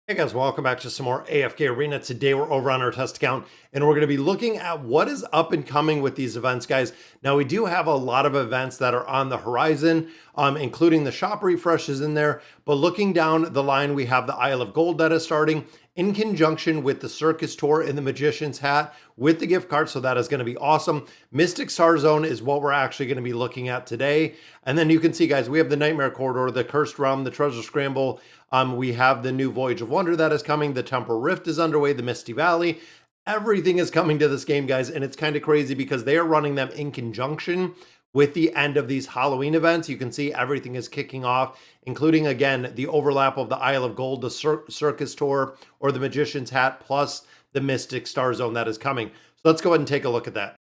Hey guys, welcome back to some more AFK Arena. Today we're over on our test account and we're going to be looking at what is up and coming with these events, guys. Now we do have a lot of events that are on the horizon, including the shop refreshes in there. But looking down the line, we have the Isle of Gold that is starting in conjunction with the Circus Tour and the Magician's Hat with the gift card. So that is going to be awesome. Mystic Starzone is what we're actually going to be looking at today. And then you can see, guys, we have the Nightmare Corridor, the Cursed Realm, the Treasure Scramble. We have the new Voyage of Wonder that is coming. The Temporal Rift is underway. The Misty Valley. Everything is coming to this game, guys. And it's kind of crazy because they are running them in conjunction with the end of these Halloween events. You can see everything is kicking off, including, again, the overlap of the Isle of Gold, the Circus Tour, or the Magician's Hat, plus the Mystic Starzone that is coming. So let's go ahead and take a look at that.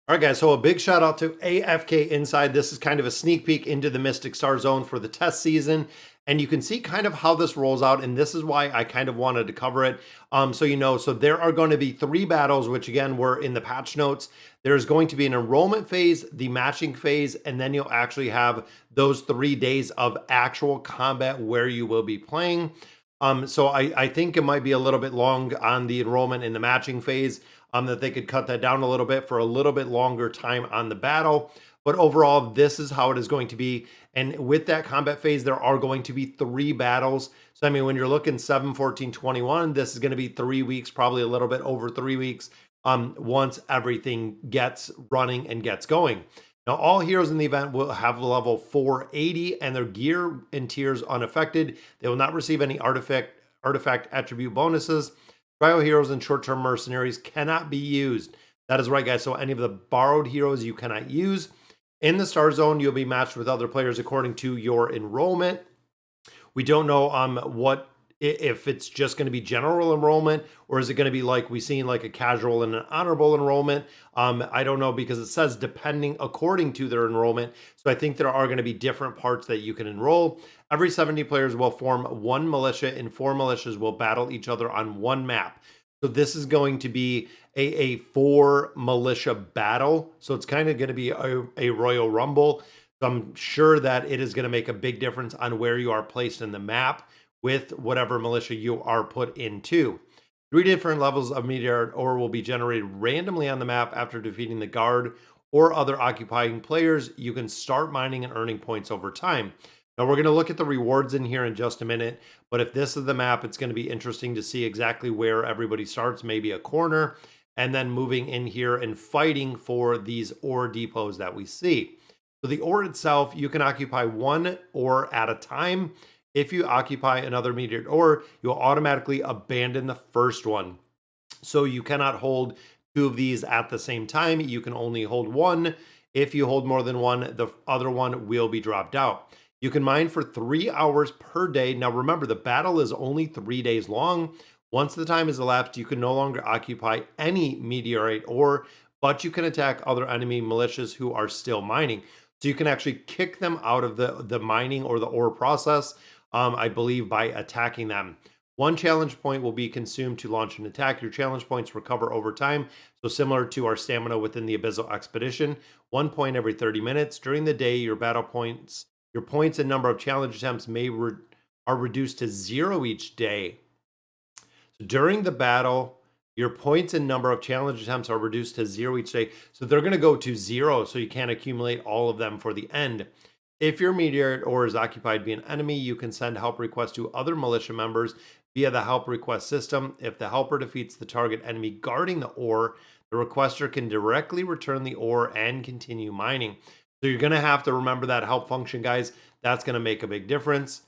All right, guys, so a big shout out to AFK Inside. This is kind of a sneak peek into the Mystic Starzone for the test season. And you can see kind of how this rolls out. And this is why I kind of wanted to cover it. So there are going to be 3 battles, which again, were in the patch notes. There's going to be an enrollment phase, the matching phase, and then you'll actually have those 3 days of actual combat where you will be playing. So I think it might be a little bit long on the enrollment in the matching phase, that they could cut that down a little bit for a little bit longer time on the battle. But overall, this is how it is going to be. And with that combat phase, there are going to be 3 battles. So, I mean, when you're looking 7, 14, 21, this is going to be 3 weeks, probably a little bit over 3 weeks, once everything gets running and gets going. Now, all heroes in the event will have level 480 and their gear and tiers unaffected. They will not receive any artifact attribute bonuses. Trial heroes and short-term mercenaries cannot be used. That is right, guys. So any of the borrowed heroes you cannot use. In the Starzone, you'll be matched with other players according to your enrollment. We don't know what if it's just going to be general enrollment, or is it going to be like we seen like a casual and an honorable enrollment. I don't know, because it says depending according to their enrollment. So I think there are going to be different parts that you can enroll. Every 70 players will form 1 militia, and 4 militias will battle each other on 1 map. So this is going to be a 4 militia battle. So it's kind of going to be a Royal Rumble. So I'm sure that it is going to make a big difference on where you are placed in the map with whatever militia you are put into. 3 different levels of meteor ore will be generated randomly on the map after defeating the guard or other occupying players. You can start mining and earning points over time. Now we're going to look at the rewards in here in just a minute, but if this is the map, it's going to be interesting to see exactly where everybody starts, maybe a corner, and then moving in here and fighting for these ore depots that we see. So the ore itself, you can occupy 1 ore at a time. If you occupy another meteor ore, you'll automatically abandon the first one. So you cannot hold 2 of these at the same time. You can only hold 1. If you hold more than 1, the other one will be dropped out. You can mine for 3 hours per day. Now remember, the battle is only 3 days long. Once the time has elapsed, you can no longer occupy any meteorite ore, but you can attack other enemy militias who are still mining. So you can actually kick them out of the mining or the ore process, I believe, by attacking them. 1 challenge point will be consumed to launch an attack. Your challenge points recover over time. So similar to our stamina within the Abyssal Expedition, 1 point every 30 minutes. During the day, your points and number of challenge attempts are reduced to 0 each day. So during the battle, your points and number of challenge attempts are reduced to 0 each day. So they're going to go to 0, so you can't accumulate all of them for the end. If your meteor ore is occupied by an enemy, you can send help requests to other militia members via the help request system. If the helper defeats the target enemy guarding the ore, the requester can directly return the ore and continue mining. So you're going to have to remember that help function, guys. That's going to make a big difference.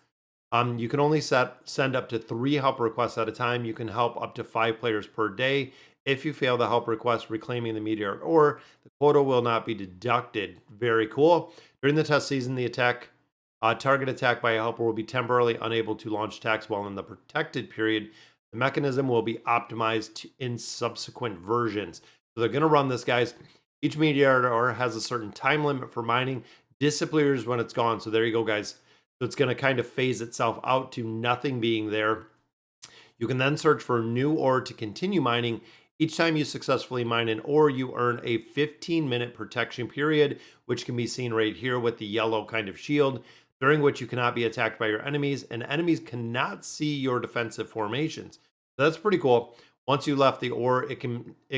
You can only send up to 3 help requests at a time. You can help up to 5 players per day. If you fail the help request reclaiming the meteor ore, the quota will not be deducted. Very cool. During the test season, the target attack by a helper will be temporarily unable to launch attacks while in the protected period. The mechanism will be optimized in subsequent versions. So they're going to run this, guys. Each meteor ore has a certain time limit for mining. Disappears when it's gone. So there you go, guys. So it's going to kind of phase itself out to nothing being there. You can then search for new ore to continue mining. Each time you successfully mine an ore, you earn a 15-minute protection period, which can be seen right here with the yellow kind of shield. during which you cannot be attacked by your enemies, and enemies cannot see your defensive formations. So that's pretty cool. Once you left the ore, it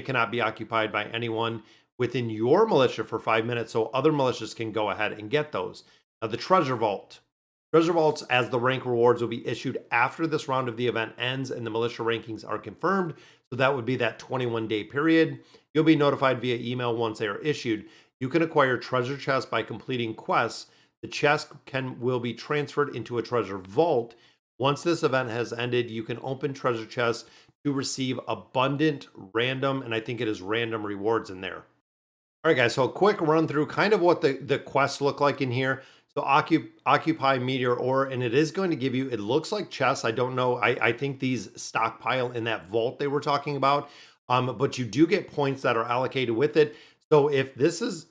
cannot be occupied by anyone within your militia for 5 minutes, so other militias can go ahead and get those. Now, the treasure vault. Treasure vaults, as the rank rewards, will be issued after this round of the event ends and the militia rankings are confirmed. So that would be that 21-day period. You'll be notified via email once they are issued. You can acquire treasure chests by completing quests. The chest will be transferred into a treasure vault. Once this event has ended, you can open treasure chests to receive abundant random, and I think it is random rewards in there. All right, guys, so a quick run through kind of what the quests look like in here. So occupy meteor ore, and it is going to give you, it looks like chests. I don't know. I think these stockpile in that vault they were talking about. But you do get points that are allocated with it. So if this is,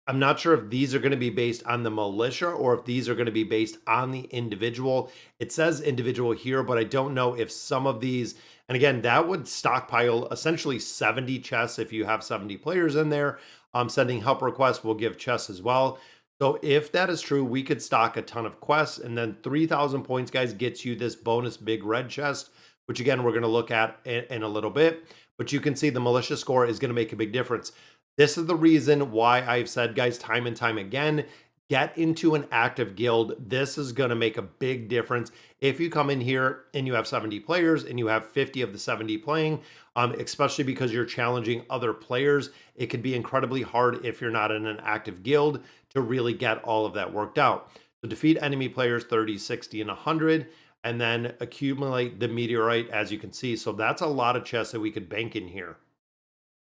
I'm not sure if these are going to be based on the militia or if these are going to be based on the individual. It says individual here, but I don't know if some of these, and again, that would stockpile essentially 70 chests if you have 70 players in there. Sending help requests will give chests as well. So if that is true, we could stock a ton of quests, and then 3,000 points, guys, gets you this bonus big red chest, which again, we're going to look at in a little bit. But you can see the militia score is going to make a big difference. This is the reason why I've said, guys, time and time again, get into an active guild. This is going to make a big difference. If you come in here and you have 70 players and you have 50 of the 70 playing, especially because you're challenging other players, it could be incredibly hard if you're not in an active guild to really get all of that worked out. So defeat enemy players 30, 60, and 100, and then accumulate the meteorite, as you can see. So that's a lot of chests that we could bank in here.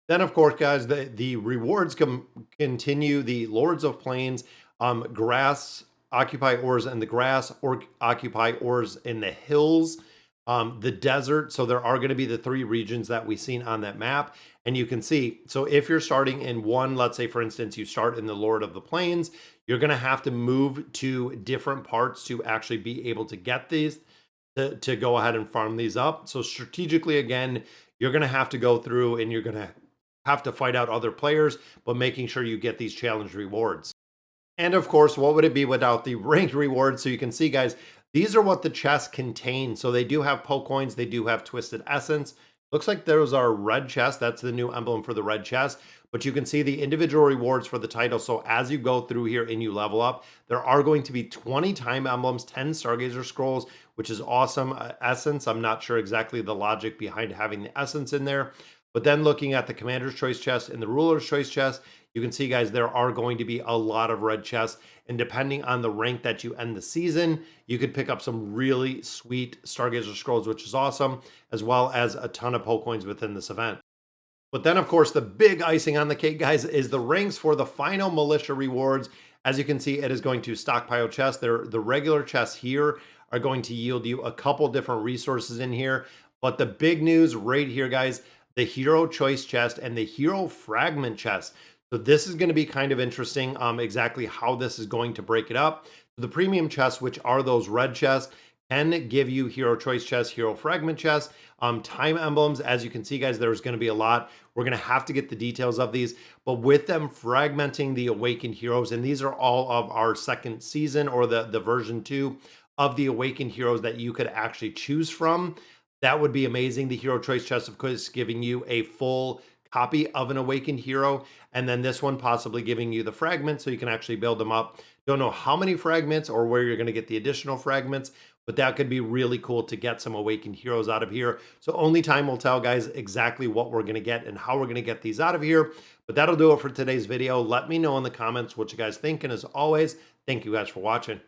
Then, of course, guys, the rewards continue. The Lords of Plains, grass, occupy ores in the grass, or occupy ores in the hills, the desert. So there are going to be the 3 regions that we've seen on that map. And you can see, so if you're starting in one, let's say, for instance, you start in the Lord of the Plains, you're going to have to move to different parts to actually be able to get these, to go ahead and farm these up. So strategically, again, you're going to have to go through and you're going to have to fight out other players, but making sure you get these challenge rewards. And of course, what would it be without the ranked rewards? So you can see, guys, these are what the chests contain. So they do have poke coins, they do have twisted essence. Looks like those are red chests. That's the new emblem for the red chest. But you can see the individual rewards for the title. So as you go through here and you level up, there are going to be 20 time emblems, 10 Stargazer scrolls, which is awesome. Essence, I'm not sure exactly the logic behind having the essence in there. But then looking at the Commander's Choice chest and the Ruler's Choice chest, you can see, guys, there are going to be a lot of red chests. And depending on the rank that you end the season, you could pick up some really sweet Stargazer scrolls, which is awesome, as well as a ton of poke coins within this event. But then, of course, the big icing on the cake, guys, is the ranks for the final militia rewards. As you can see, it is going to stockpile chests. The regular chests here are going to yield you a couple different resources in here. But the big news right here, guys, the Hero Choice chest and the Hero Fragment chest. So this is going to be kind of interesting, exactly how this is going to break it up. The premium chests, which are those red chests, can give you Hero Choice chests, Hero Fragment chests, time emblems. As you can see, guys, there's going to be a lot. We're going to have to get the details of these, but with them fragmenting the Awakened Heroes, and these are all of our second season or the version 2 of the Awakened Heroes that you could actually choose from. That would be amazing. The Hero Choice chest, of course, giving you a full copy of an Awakened Hero, and then this one possibly giving you the fragments so you can actually build them up. Don't know how many fragments or where you're going to get the additional fragments, but that could be really cool to get some Awakened Heroes out of here. So only time will tell, guys, exactly what we're going to get and how we're going to get these out of here. But that'll do it for today's video. Let me know in the comments what you guys think, and as always, thank you guys for watching.